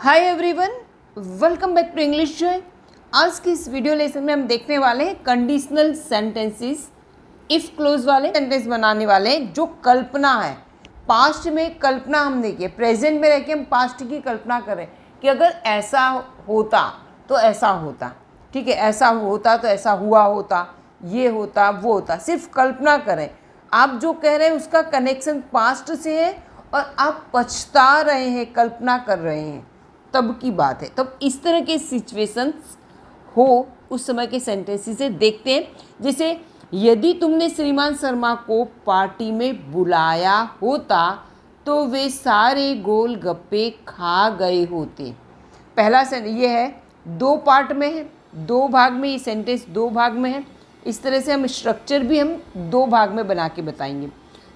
Hi everyone, welcome back to English Joy. आज की इस वीडियो लेसन में हम देखने वाले हैं कंडीशनल सेंटेंसेस। इफ़ क्लोज वाले सेंटेंस बनाने वाले हैं जो कल्पना है। पास्ट में कल्पना हम नहीं की, प्रेजेंट में रह के हम पास्ट की कल्पना करें कि अगर ऐसा होता तो ऐसा होता, ठीक है, ऐसा होता तो ऐसा हुआ होता, ये होता वो होता, सिर्फ कल्पना करें। आप जो कह रहे हैं उसका कनेक्शन पास्ट से है और आप पछता रहे हैं, कल्पना कर रहे हैं, तब की बात है। तब इस तरह के सिचुएशंस हो उस समय के सेंटेंसेस से देखते हैं। जैसे यदि तुमने श्रीमान शर्मा को पार्टी में बुलाया होता तो वे सारे गोलगप्पे खा गए होते। पहला सेंटेंस ये है, दो पार्ट में है, दो भाग में, ये सेंटेंस दो भाग में है। इस तरह से हम स्ट्रक्चर भी हम दो भाग में बना के बताएंगे।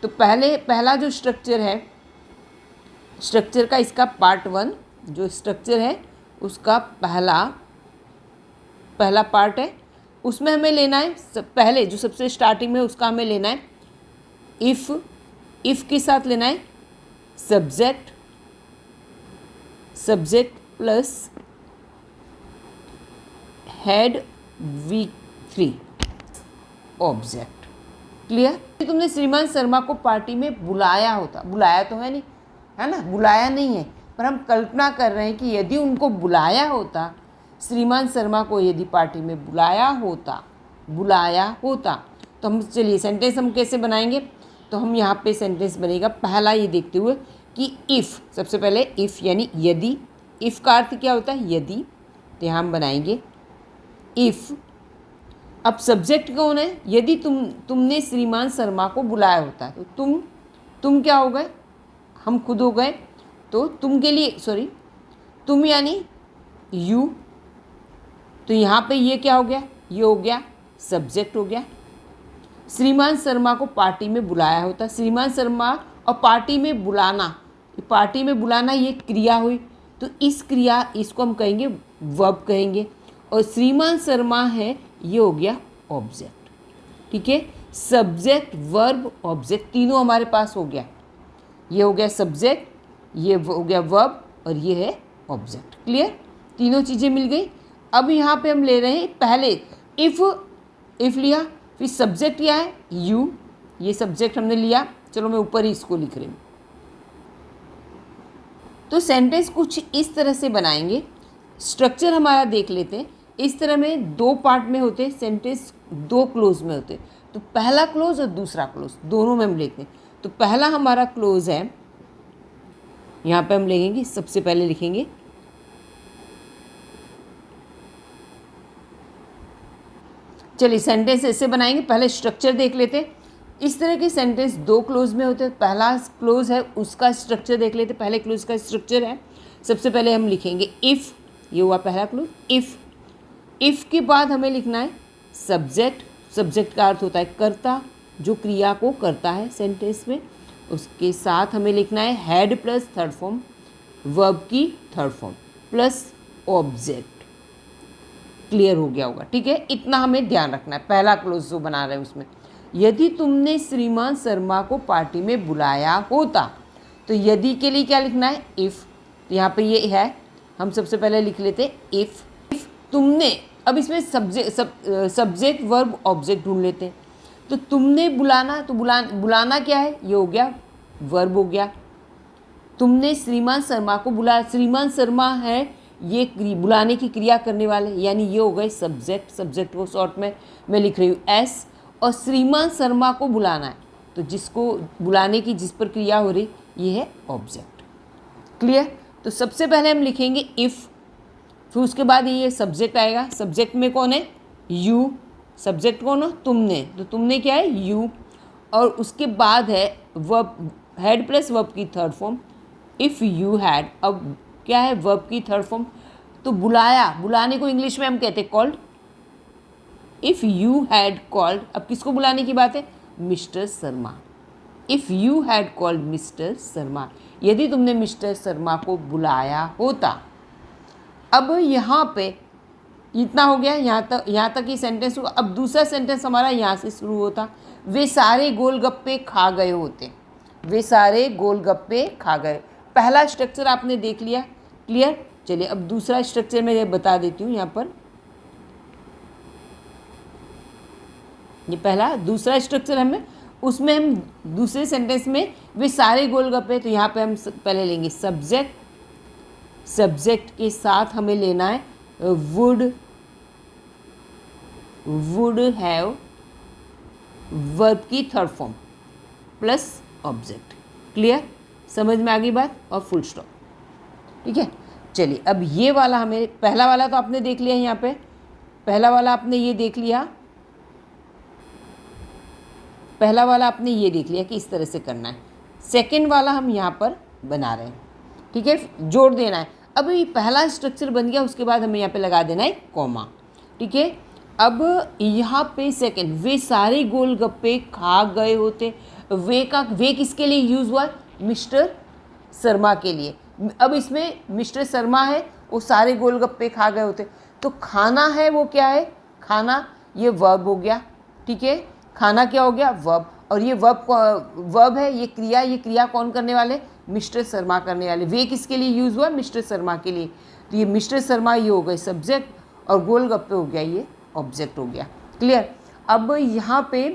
तो पहला जो स्ट्रक्चर है, स्ट्रक्चर का इसका पार्ट वन जो स्ट्रक्चर है उसका पहला पार्ट है, उसमें हमें लेना है पहले जो सबसे स्टार्टिंग में उसका हमें लेना है इफ़ के साथ लेना है subject plus head V3 object. Clear? तुमने श्रीमान शर्मा को पार्टी में बुलाया होता, बुलाया तो है नहीं, है ना, बुलाया नहीं है, पर हम कल्पना कर रहे हैं कि यदि उनको बुलाया होता, श्रीमान शर्मा को यदि पार्टी में बुलाया होता तो हम चलिए सेंटेंस हम कैसे बनाएंगे। तो हम यहाँ पे सेंटेंस बनेगा पहला ये देखते हुए कि इफ़, सबसे पहले इफ़ यानी यदि। इफ़ का अर्थ क्या होता है? यदि। तो यहाँ हम बनाएंगे इफ़। अब सब्जेक्ट कौन है? यदि तुमने श्रीमान शर्मा को बुलाया होता तो तुम क्या हो गए? हम खुद हो गए। तो तुम के लिए तुम यानी यू। तो यहाँ पे ये क्या हो गया? ये हो गया सब्जेक्ट हो गया। श्रीमान शर्मा को पार्टी में बुलाया होता, श्रीमान शर्मा और पार्टी में बुलाना ये क्रिया हुई। तो इस क्रिया इसको हम कहेंगे वर्ब कहेंगे, और श्रीमान शर्मा है ये हो गया ऑब्जेक्ट। ठीक है, सब्जेक्ट वर्ब ऑब्जेक्ट तीनों हमारे पास हो गया। ये हो गया सब्जेक्ट, ये हो गया वर्ब और ये है ऑब्जेक्ट। क्लियर? तीनों चीज़ें मिल गई। अब यहाँ पे हम ले रहे हैं पहले इफ़ लिया, फिर सब्जेक्ट क्या है? यू। ये सब्जेक्ट हमने लिया। चलो मैं ऊपर ही इसको लिख रही हूँ। तो सेंटेंस कुछ इस तरह से बनाएंगे। स्ट्रक्चर हमारा देख लेते हैं। इस तरह में दो पार्ट में होते सेंटेंस, दो क्लोज में होते। तो पहला क्लोज और दूसरा क्लोज दोनों में हम लिखते हैं। तो पहला हमारा क्लोज है, यहाँ पे हम लिखेंगे, सबसे पहले लिखेंगे चलिए सेंटेंस ऐसे बनाएंगे। पहले स्ट्रक्चर देख लेते हैं। इस तरह के सेंटेंस दो क्लोज में होते हैं। पहला क्लोज है उसका स्ट्रक्चर देख लेते हैं। पहले क्लोज का स्ट्रक्चर है, सबसे पहले हम लिखेंगे इफ़। ये हुआ पहला क्लोज इफ़ के बाद हमें लिखना है सब्जेक्ट का अर्थ होता है कर्ता, जो क्रिया को करता है सेंटेंस में। उसके साथ हमें लिखना है had plus third form, verb की third form plus object. Clear हो गया होगा? ठीक है, इतना हमें ध्यान रखना है। पहला क्लोज जो बना रहे हैं उसमें यदि तुमने श्रीमान शर्मा को पार्टी में बुलाया होता, तो यदि के लिए क्या लिखना है? इफ़। तो यहाँ पे ये है, हम सबसे पहले लिख लेते हैं इफ़ तुमने। अब इसमें सब्जेक्ट वर्ब ऑब्जेक्ट ढूंढ लेते हैं। तो तुमने बुलाना, तो बुलाना क्या है? ये हो गया वर्ब हो गया। तुमने श्रीमान शर्मा को बुलाया, श्रीमान शर्मा है ये बुलाने की क्रिया करने वाले, यानी ये हो गए सब्जेक्ट को शॉर्ट में मैं लिख रही हूँ एस। और श्रीमान शर्मा को बुलाना है, तो जिसको बुलाने की जिस पर क्रिया हो रही ये है ऑब्जेक्ट। क्लियर? तो सबसे पहले हम लिखेंगे इफ़, फिर उसके बाद ये सब्जेक्ट आएगा। सब्जेक्ट में कौन है? यू। सब्जेक्ट कौन हो? तुमने। तो तुमने क्या है? यू। और उसके बाद है वर्ब, हेड प्लस वर्ब की third form if you had. अब क्या है? वर्ब की थर्ड फॉर्म। तो बुलाने को इंग्लिश में हम कहते हैं called. If you had called, अब किसको बुलाने की बात है? Mister Sharma. If you had called mister Sharma, यदि तुमने मिस्टर शर्मा को बुलाया होता। अब यहाँ पे इतना हो गया, यहाँ तक ये सेंटेंस हुआ। अब दूसरा सेंटेंस हमारा यहाँ से शुरू होता, वे सारे गोलगप्पे खा गए होते। वे सारे गोलगप्पे खा गए। पहला स्ट्रक्चर आपने देख लिया। क्लियर? चलिए अब दूसरा स्ट्रक्चर मैं बता देती हूँ यहाँ पर। ये पहला, दूसरा स्ट्रक्चर हमें, उसमें हम दूसरे सेंटेंस में वे सारे गोलगप्पे, तो यहाँ पे हम पहले लेंगे सब्जेक्ट, सब्जेक्ट के साथ हमें लेना है वुड हैव, वर्ब की third form plus object. Clear, समझ में आ गई बात, और फुल स्टॉप। ठीक है, चलिए अब ये वाला हमें, पहला वाला तो आपने देख लिया यहाँ पे, पहला वाला आपने ये देख लिया, पहला वाला आपने ये देख लिया कि इस तरह से करना है। सेकंड वाला हम यहाँ पर बना रहे हैं। ठीक है, जोड़ देना है। अब ये पहला स्ट्रक्चर बन गया, उसके बाद हमें यहाँ पे लगा देना है कॉमा। ठीक है, अब यहाँ पे सेकंड, वे सारे गोलगप्पे खा गए होते, वे किसके लिए यूज़ हुआ? मिस्टर शर्मा के लिए। अब इसमें मिस्टर शर्मा है, वो सारे गोलगप्पे खा गए होते, तो खाना है वो क्या है? खाना, ये वर्ब हो गया। ठीक है, खाना क्या हो गया? वर्ब। और ये वर्ब है, ये क्रिया कौन करने वाले? मिस्टर शर्मा करने वाले। वे किसके लिए यूज़ हुआ? मिस्टर शर्मा के लिए। तो ये मिस्टर शर्मा ये हो गए सब्जेक्ट, और गोलगप्पे हो गया ये ऑब्जेक्ट हो गया। क्लियर। अब यहाँ पे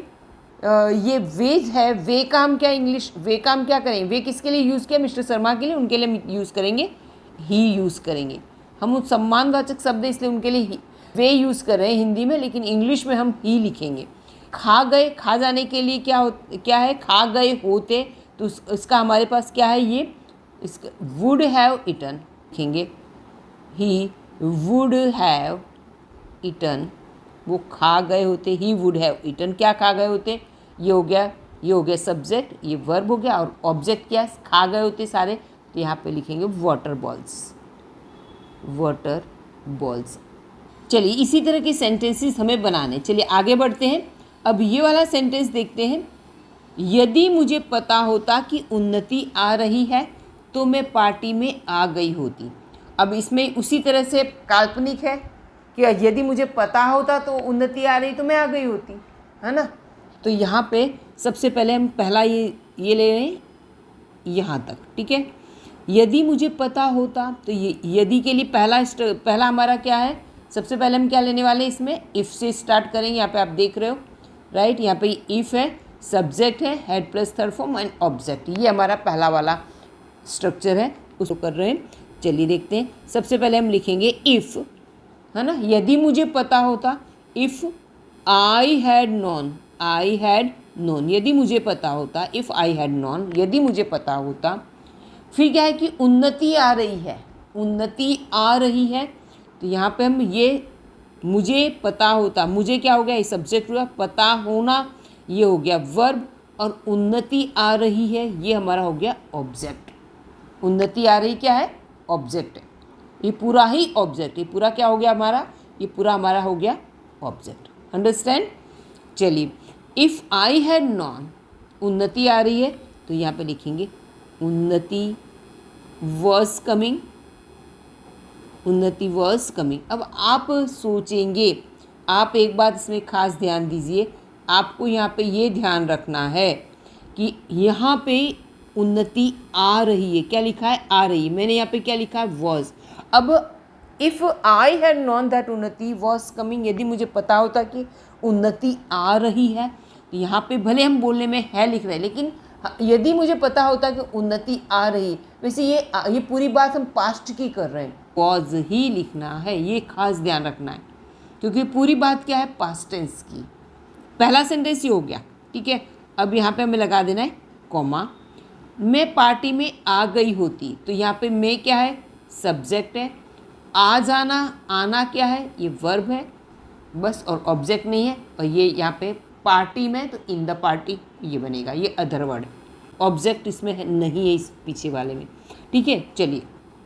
ये वेज है, वे का हम क्या इंग्लिश, वे का हम क्या करेंगे? वे किसके लिए यूज़ किया? मिस्टर शर्मा के लिए, उनके लिए हम यूज़ करेंगे ही यूज़ करेंगे। हम उस सम्मानवाचक शब्द इसलिए उनके लिए ही वे यूज़ कर रहे हैं हिंदी में, लेकिन इंग्लिश में हम ही लिखेंगे। खा गए, खा जाने के लिए क्या है? खा गए होते, तो इसका हमारे पास क्या है? ये इसका वुड हैव ईटन लिखेंगे, ही वुड हैव ईटन, वो खा गए होते, ही वुड हैव ईटन, क्या खा गए होते? ये हो गया सब्जेक्ट, ये वर्ब हो गया, और ऑब्जेक्ट क्या? खा गए होते सारे, तो यहाँ पे लिखेंगे वाटर बॉल्स, वाटर बॉल्स। चलिए इसी तरह के सेंटेंसेस हमें बनाने। चलिए आगे बढ़ते हैं। अब ये वाला सेंटेंस देखते हैं। यदि मुझे पता होता कि उन्नति आ रही है तो मैं पार्टी में आ गई होती। अब इसमें उसी तरह से काल्पनिक है कि यदि मुझे पता होता तो उन्नति आ रही तो मैं आ गई होती, है ना। तो यहाँ पे सबसे पहले हम पहला ये ले रहे हैं यहाँ तक। ठीक है, यदि मुझे पता होता, तो ये यदि के लिए पहला हमारा क्या है? सबसे पहले हम क्या लेने वाले हैं? इसमें इफ़ से स्टार्ट करेंगे। यहाँ पे आप देख रहे हो, राइट, यहाँ पे इफ़ है, सब्जेक्ट है, had plus third form and object. ये हमारा पहला वाला स्ट्रक्चर है, उसको कर रहे हैं। चलिए देखते हैं। सबसे पहले हम लिखेंगे इफ़, है ना। यदि मुझे पता होता, if I had known, I had known, यदि मुझे पता होता, इफ़ आई हैड नोन, यदि मुझे पता होता। फिर क्या है कि उन्नति आ रही है, उन्नति आ रही है, तो यहाँ पे हम ये मुझे पता होता, मुझे क्या हो गया? ये सब्जेक्ट हुआ, पता होना ये हो गया वर्ब, और उन्नति आ रही है ये हमारा हो गया ऑब्जेक्ट। उन्नति आ रही क्या है? ऑब्जेक्ट है। ये पूरा ही ऑब्जेक्ट, ये पूरा क्या हो गया हमारा? ये पूरा हमारा हो गया ऑब्जेक्ट। अंडरस्टैंड। चलिए इफ़ आई हैड नॉन, उन्नति आ रही है, तो यहाँ पे लिखेंगे उन्नति वॉज कमिंग, उन्नति वॉज कमिंग। अब आप सोचेंगे, आप एक बात इसमें खास ध्यान दीजिए, आपको यहाँ पे ये ध्यान रखना है कि यहाँ पे उन्नति आ रही है, क्या लिखा है? आ रही। मैंने यहाँ पे क्या लिखा है? वॉज। अब if I had non that उन्नति वॉज कमिंग, यदि मुझे पता होता कि उन्नति आ रही है, तो यहाँ पे भले हम बोलने में है लिख रहे हैं, लेकिन यदि मुझे पता होता कि उन्नति आ रही, वैसे ये पूरी बात हम पास्ट की कर रहे हैं, वॉज ही लिखना है, ये खास ध्यान रखना है, क्योंकि पूरी बात क्या है? पास्ट टेंस की। पहला सेंटेंस ये हो गया। ठीक है, अब यहाँ पे हमें लगा देना है कॉमा। मैं पार्टी में आ गई होती, तो यहाँ पे मैं क्या है? सब्जेक्ट है। आ जाना, आना क्या है? ये वर्ब है बस, और ऑब्जेक्ट नहीं है। और ये यहाँ पे पार्टी में, तो इन द पार्टी ये बनेगा, ये अदर वर्ड। ऑब्जेक्ट इसमें है नहीं है, इस पीछे वाले में। ठीक है, चलिए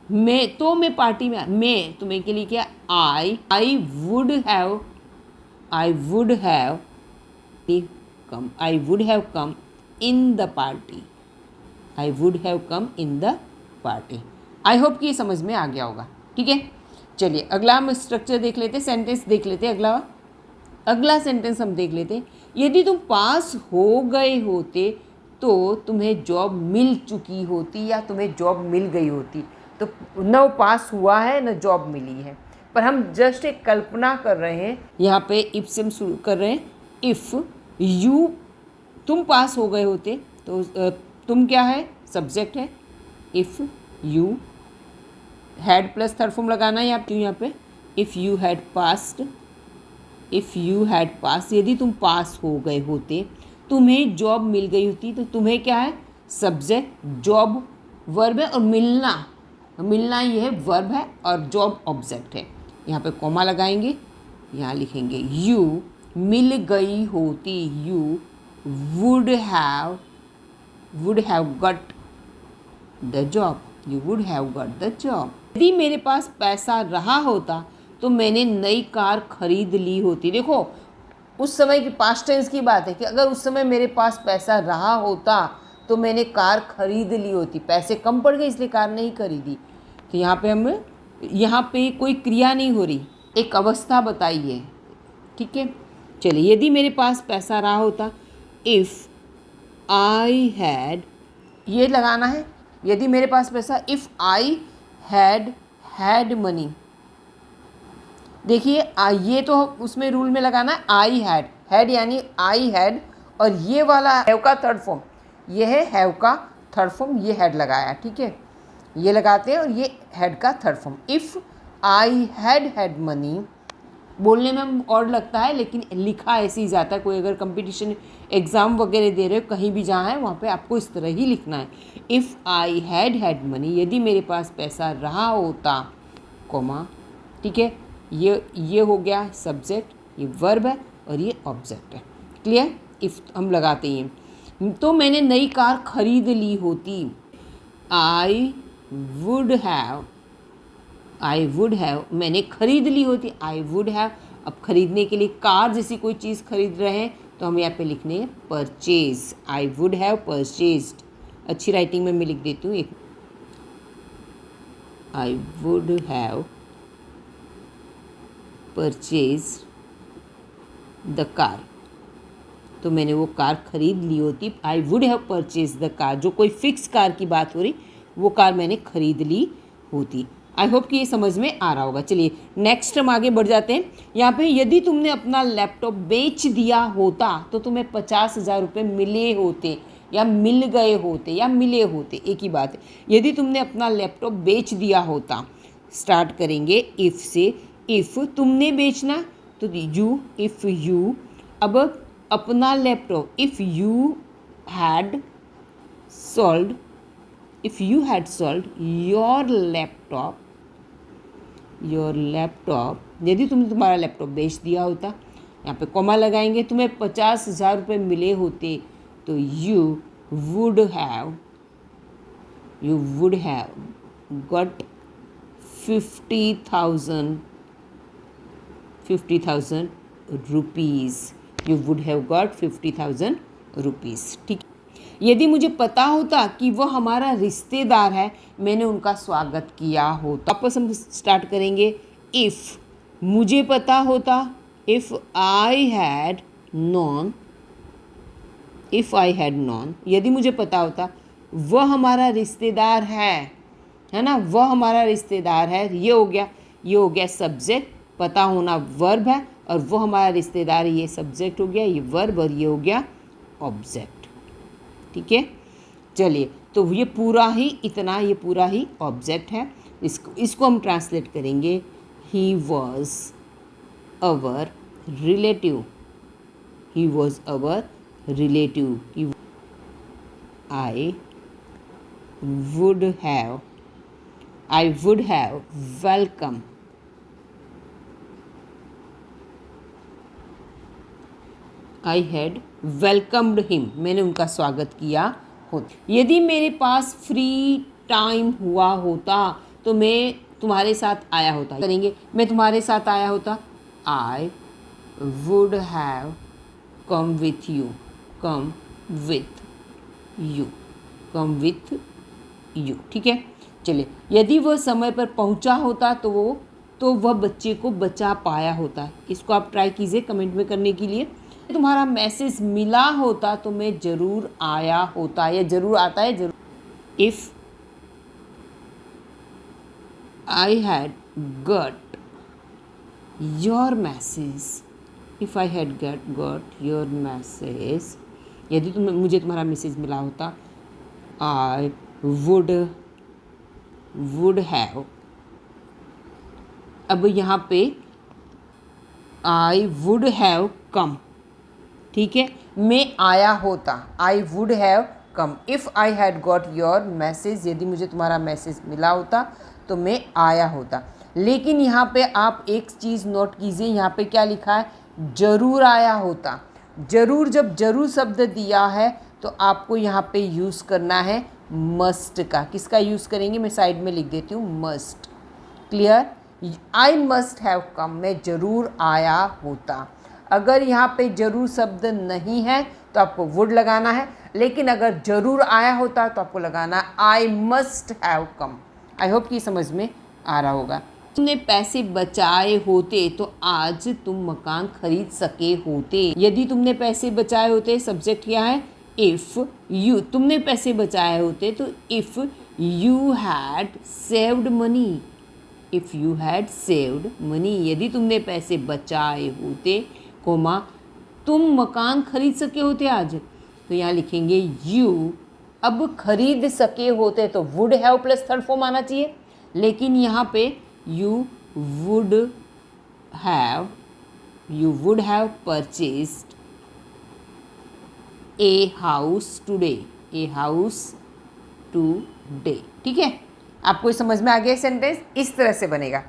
मैं पार्टी में, मैं तो मैं के लिए क्या? I would have come, I would have come in the party, I would have come in the party. I hope कि ये समझ में आ गया होगा। ठीक है, चलिए अगला हम स्ट्रक्चर देख लेते, सेंटेंस देख लेते। अगला सेंटेंस हम देख लेते। यदि तुम पास हो गए होते तो तुम्हें जॉब मिल चुकी होती, या तुम्हें जॉब मिल गई होती। तो न वो पास हुआ है न जॉब मिली है, पर हम जस्ट एक कल्पना कर रहे हैं। यहाँ पे इफ से हम शुरू कर रहे हैं। इफ़ यू, तुम पास हो गए होते तो तुम क्या है, सब्जेक्ट है। If you had plus third form लगाना है यहाँ पे। If you had passed, if you had pass, यदि तुम पास हो गए होते, तुम्हें जॉब मिल गई होती, तो तुम्हें क्या है, सब्जेक्ट, जॉब वर्ब है, और मिलना, मिलना ये है वर्ब है, और जॉब ऑब्जेक्ट है। यहाँ पे कॉमा लगाएंगे, यहाँ लिखेंगे यू मिल गई होती, you would have got the job, you would have got the job. यदि मेरे पास पैसा रहा होता तो मैंने नई कार खरीद ली होती। देखो उस समय की पास्ट टेंस की बात है कि अगर उस समय मेरे पास पैसा रहा होता तो मैंने कार खरीद ली होती। पैसे कम पड़ गए इसलिए कार नहीं खरीदी। तो यहाँ पे कोई क्रिया नहीं हो रही, एक अवस्था बताई है। ठीक है, चलिए, यदि मेरे पास पैसा रहा होता, इफ़ आई हैड, ये लगाना है, यदि मेरे पास पैसा, इफ़ आई हैड मनी। देखिए ये तो उसमें रूल में लगाना है आई हैड यानी आई हैड, और ये वाला हैव का थर्ड फॉर्म, ये है हैव का थर्ड फॉर्म, ये हैड लगाया। ठीक है, ये लगाते हैं, और ये हैड का third form. If I had money, बोलने में और लगता है लेकिन लिखा ऐसे ही जाता है। कोई अगर कंपटीशन एग्ज़ाम वगैरह दे रहे हो कहीं भी जहाँ है वहाँ पे आपको इस तरह ही लिखना है। इफ़ आई हैड मनी, यदि मेरे पास पैसा रहा होता, कॉमा। ठीक है, ये हो गया सब्जेक्ट, ये वर्ब है, और ये ऑब्जेक्ट है। क्लियर, इफ़ हम लगाते हैं। तो मैंने नई कार खरीद ली होती, आई वुड हैव, मैंने खरीद ली होती, आई वुड हैव। अब खरीदने के लिए कार जैसी कोई चीज़ खरीद रहे हैं तो हम यहाँ पे लिखने हैं purchase, I would have purchased. अच्छी राइटिंग में मैं लिख देती हूँ एक, I would have purchase the car, तो मैंने वो कार खरीद ली होती। I would have purchase the car, जो कोई फिक्स कार की बात हो रही, वो कार मैंने खरीद ली होती। आई होप कि ये समझ में आ रहा होगा। चलिए नेक्स्ट हम आगे बढ़ जाते हैं। यहाँ पे यदि तुमने अपना लैपटॉप बेच दिया होता तो तुम्हें 50,000 रुपये मिले होते, या मिल गए होते, या मिले होते, एक ही बात है। यदि तुमने अपना लैपटॉप बेच दिया होता, स्टार्ट करेंगे इफ़ से। इफ़ तुमने बेचना तो यू, इफ़ यू, अब अपना laptop, if you had sold, if you had sold your laptop, यदि तुमने तुम्हारा लैपटॉप बेच दिया होता, यहाँ पे कॉमा लगाएंगे, तुम्हें 50,000 रुपये मिले होते, तो you would have got 50,000 rupees, you would have got 50,000 rupees. ठीक, यदि मुझे पता होता कि वह हमारा रिश्तेदार है, मैंने उनका स्वागत किया होता। वापस हम स्टार्ट करेंगे। इफ़ मुझे पता होता, इफ़ आई हैड नॉन, यदि मुझे पता होता वह हमारा रिश्तेदार है ना, वह हमारा रिश्तेदार है, ये हो गया सब्जेक्ट, पता होना वर्ब है, और वो हमारा रिश्तेदार, ये सब्जेक्ट हो गया, ये वर्ब, और ये हो गया ऑब्जेक्ट। ठीक है, चलिए, तो ये पूरा ही ऑब्जेक्ट है। इसको हम ट्रांसलेट करेंगे, he was our relative, I would have welcome, I had welcomed him, मैंने उनका स्वागत किया होता। यदि मेरे पास फ्री टाइम हुआ होता तो मैं तुम्हारे साथ आया होता। करेंगे, मैं तुम्हारे साथ आया होता, I would have come with you, ठीक है। चलिए, यदि वह समय पर पहुंचा होता तो वह बच्चे को बचा पाया होता। इसको आप ट्राई कीजिए कमेंट में करने के लिए। तुम्हारा मैसेज मिला होता तो मैं ज़रूर आया होता, या ज़रूर आता है, ज़रूर। I had got your message, if I had got your message, यदि मुझे तुम्हारा मैसेज मिला होता, आई वुड हैव, अब यहाँ पे आई वुड हैव कम, ठीक है, मैं आया होता, I would have come. If I had got your message, यदि मुझे तुम्हारा मैसेज मिला होता तो मैं आया होता। लेकिन यहाँ पे आप एक चीज़ नोट कीजिए, यहाँ पे क्या लिखा है, ज़रूर आया होता। ज़रूर, जब ज़रूर शब्द दिया है तो आपको यहाँ पे यूज़ करना है मस्ट का। किसका यूज़ करेंगे, मैं साइड में लिख देती हूँ, must. Clear, I must have come, मैं ज़रूर आया होता। अगर यहाँ पे ज़रूर शब्द नहीं है तो आपको वुड लगाना है, लेकिन अगर ज़रूर आया होता तो आपको लगाना I must have come. I hope कि समझ में आ रहा होगा। तुमने पैसे बचाए होते तो आज तुम मकान खरीद सके होते। यदि तुमने पैसे बचाए होते, सब्जेक्ट क्या है, इफ़ यू, तुमने पैसे बचाए होते तो if you had saved money, if you had saved money, यदि तुमने पैसे बचाए होते, कोमा, तुम मकान खरीद सके होते आज, तो यहाँ लिखेंगे यू। अब खरीद सके होते तो would have plus third form आना चाहिए, लेकिन यहाँ पे you would have purchased a house today, a house today. ठीक है, आपको समझ में आ गया सेंटेंस, इस तरह से बनेगा।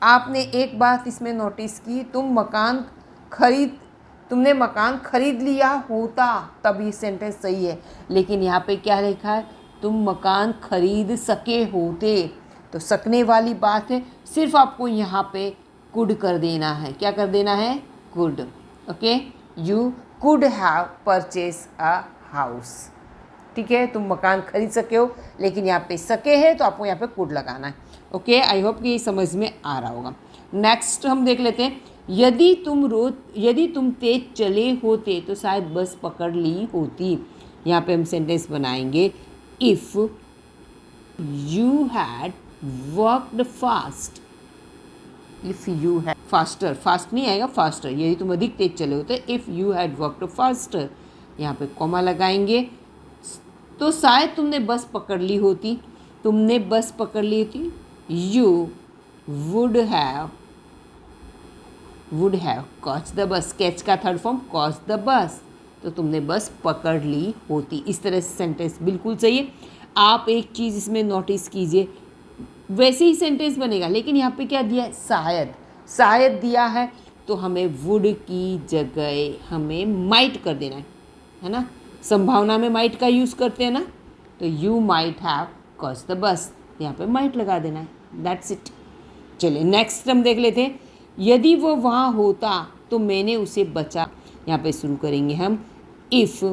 आपने एक बात इसमें नोटिस की, तुमने मकान खरीद लिया होता, तब ये सेंटेंस सही है। लेकिन यहाँ पे क्या लिखा है, तुम मकान खरीद सके होते, तो सकने वाली बात है, सिर्फ आपको यहाँ पे कुड कर देना है। क्या कर देना है, could. Okay, you could have purchase a house. ठीक है, तुम मकान खरीद सके हो, लेकिन यहाँ पे सके है तो आपको यहाँ पे कुड लगाना है। ओके, आई होप कि समझ में आ रहा होगा। नेक्स्ट हम देख लेते हैं, यदि तुम तेज चले होते तो शायद बस पकड़ ली होती। यहाँ पे हम सेंटेंस बनाएंगे, if you had worked fast, if you had faster, fast नहीं आएगा, फास्टर, यदि तुम अधिक तेज चले होते, if you had worked faster, यहाँ पे कॉमा लगाएंगे, तो शायद तुमने बस पकड़ ली होती, तुमने बस पकड़ ली होती, you would have caught the bus, catch का third form caught the bus, तो तुमने बस पकड़ ली होती। इस तरह से सेंटेंस बिल्कुल सही है। आप एक चीज़ इसमें नोटिस कीजिए, वैसे ही सेंटेंस बनेगा, लेकिन यहाँ पे क्या दिया है, शायद दिया है, तो हमें वुड की जगह हमें माइट कर देना है ना। संभावना में माइट का यूज़ करते हैं ना, तो you might have caught the bus, यहाँ पे माइट लगा देना है, दैट्स इट। चलिए नेक्स्ट हम देख लेते हैं, यदि वो वहाँ होता तो मैंने उसे बचा। यहाँ पे शुरू करेंगे हम, इफ़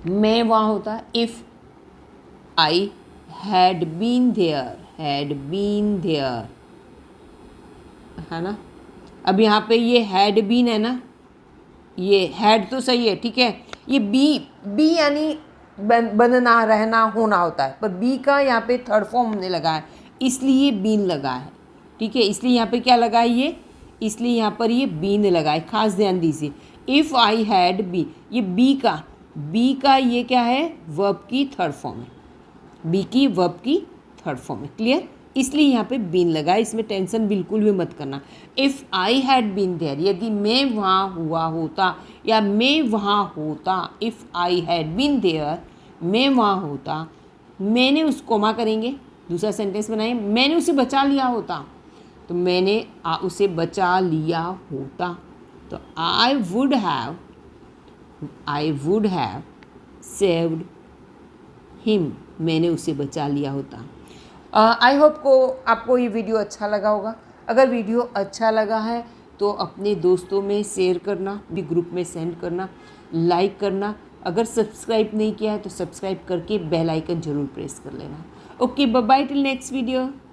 मैं वहाँ होता, if I had been there, है ना। अब यहाँ पे ये हैड बीन है ना, ये हैड तो सही है, ठीक है, ये बी यानी बनना, रहना, होना होता है, पर बी का यहाँ पे थर्ड फॉर्म हमने लगा है, इसलिए बीन लगा है। ठीक है, इसलिए यहाँ पे क्या लगा है ये, इसलिए यहाँ पर ये बीन लगा है, खास ध्यान दीजिए। इफ़ आई हैड बी, ये बी का ये क्या है, वर्ब की थर्ड फॉर्म है, बी की वर्ब की थर्ड फॉर्म है। क्लियर, इसलिए यहाँ पे बीन लगा है, इसमें टेंशन बिल्कुल भी मत करना। If I had been there, यदि मैं वहाँ हुआ होता या मैं वहाँ होता, if I had been there, मैं वहाँ होता, मैंने उसको कोमा करेंगे, दूसरा सेंटेंस बनाएं, मैंने उसे बचा लिया होता, तो मैंने उसे बचा लिया होता, तो I would have saved him, मैंने उसे बचा लिया होता। आई होप को आपको ये वीडियो अच्छा लगा होगा। अगर वीडियो अच्छा लगा है तो अपने दोस्तों में शेयर करना, भी ग्रुप में सेंड करना, लाइक करना। अगर सब्सक्राइब नहीं किया है तो सब्सक्राइब करके बेल आइकन जरूर प्रेस कर लेना। Okay, bye bye, till next video.